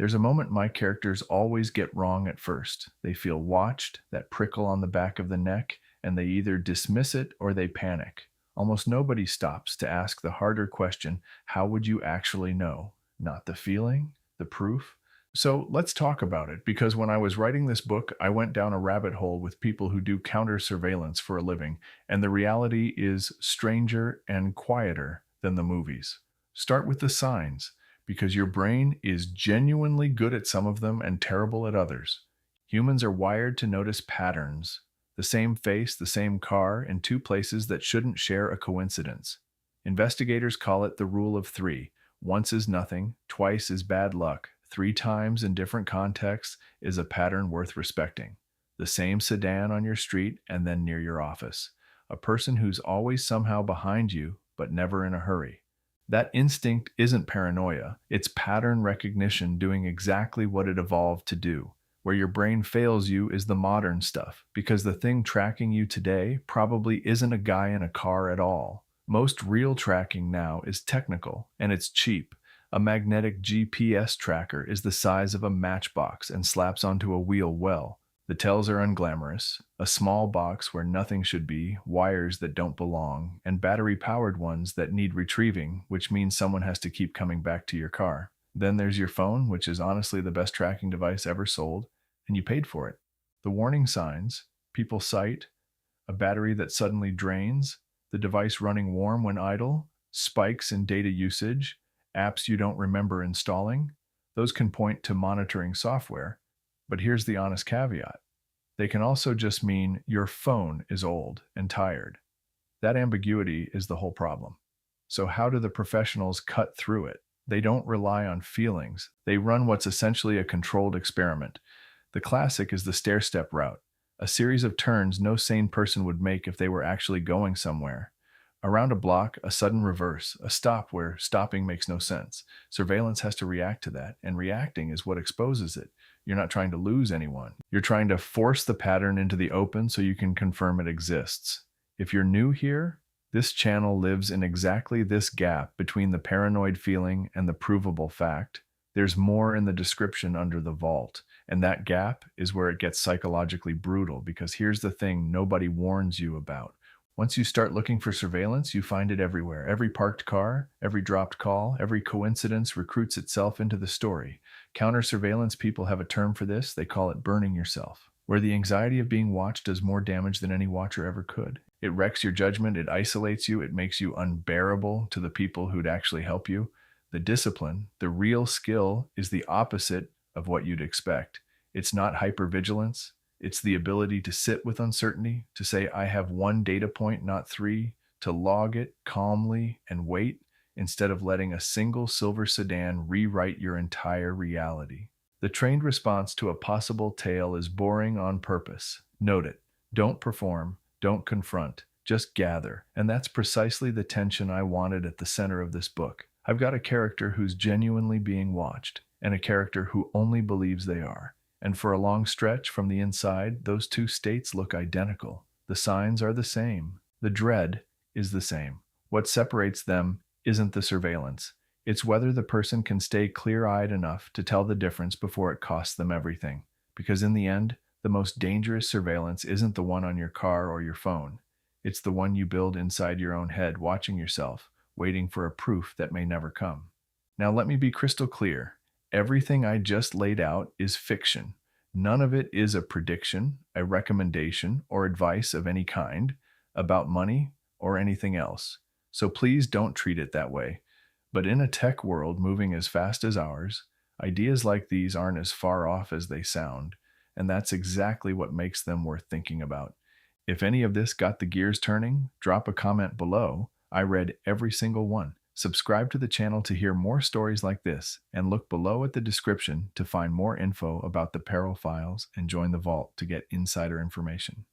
There's a moment my characters always get wrong at first. They feel watched, that prickle on the back of the neck, and they either dismiss it or they panic. Almost nobody stops to ask the harder question, how would you actually know? Not the feeling, the proof. So let's talk about it because when I was writing this book, I went down a rabbit hole with people who do counter surveillance for a living, and the reality is stranger and quieter than the movies. Start with the signs because your brain is genuinely good at some of them and terrible at others. Humans are wired to notice patterns. The same face, the same car, in two places that shouldn't share a coincidence. Investigators call it the rule of three. Once is nothing, twice is bad luck, three times in different contexts is a pattern worth respecting. The same sedan on your street and then near your office. A person who's always somehow behind you, but never in a hurry. That instinct isn't paranoia, it's pattern recognition doing exactly what it evolved to do. Where your brain fails you is the modern stuff, because the thing tracking you today probably isn't a guy in a car at all. Most real tracking now is technical, and it's cheap. A magnetic GPS tracker is the size of a matchbox and slaps onto a wheel well. The tells are unglamorous, a small box where nothing should be, wires that don't belong, and battery-powered ones that need retrieving, which means someone has to keep coming back to your car. Then there's your phone, which is honestly the best tracking device ever sold, and you paid for it. The warning signs, people cite, a battery that suddenly drains, the device running warm when idle, spikes in data usage, apps you don't remember installing, those can point to monitoring software. But here's the honest caveat. They can also just mean your phone is old and tired. That ambiguity is the whole problem. So how do the professionals cut through it? They don't rely on feelings. They run what's essentially a controlled experiment. The classic is the stair-step route, a series of turns no sane person would make if they were actually going somewhere. Around a block, a sudden reverse, a stop where stopping makes no sense. Surveillance has to react to that, and reacting is what exposes it. You're not trying to lose anyone. You're trying to force the pattern into the open so you can confirm it exists. If you're new here, this channel lives in exactly this gap between the paranoid feeling and the provable fact. There's more in the description under the vault, and that gap is where it gets psychologically brutal because here's the thing nobody warns you about. Once you start looking for surveillance, you find it everywhere. Every parked car, every dropped call, every coincidence recruits itself into the story. Counter-surveillance people have a term for this. They call it burning yourself, where the anxiety of being watched does more damage than any watcher ever could. It wrecks your judgment, it isolates you, it makes you unbearable to the people who'd actually help you. The discipline, the real skill, is the opposite of what you'd expect. It's not hypervigilance. It's the ability to sit with uncertainty, to say, I have one data point, not three, to log it calmly and wait instead of letting a single silver sedan rewrite your entire reality. The trained response to a possible tale is boring on purpose. Note it. Don't perform. Don't confront. Just gather. And that's precisely the tension I wanted at the center of this book. I've got a character who's genuinely being watched, and a character who only believes they are. And for a long stretch from the inside, those two states look identical. The signs are the same. The dread is the same. What separates them isn't the surveillance. It's whether the person can stay clear-eyed enough to tell the difference before it costs them everything. Because in the end, the most dangerous surveillance isn't the one on your car or your phone. It's the one you build inside your own head, watching yourself, waiting for a proof that may never come. Now let me be crystal clear. Everything I just laid out is fiction. None of it is a prediction, a recommendation, or advice of any kind about money or anything else. So please don't treat it that way. But in a tech world moving as fast as ours, ideas like these aren't as far off as they sound, and that's exactly what makes them worth thinking about. If any of this got the gears turning, drop a comment below. I read every single one. Subscribe to the channel to hear more stories like this, and look below at the description to find more info about the Peril Files and join the vault to get insider information.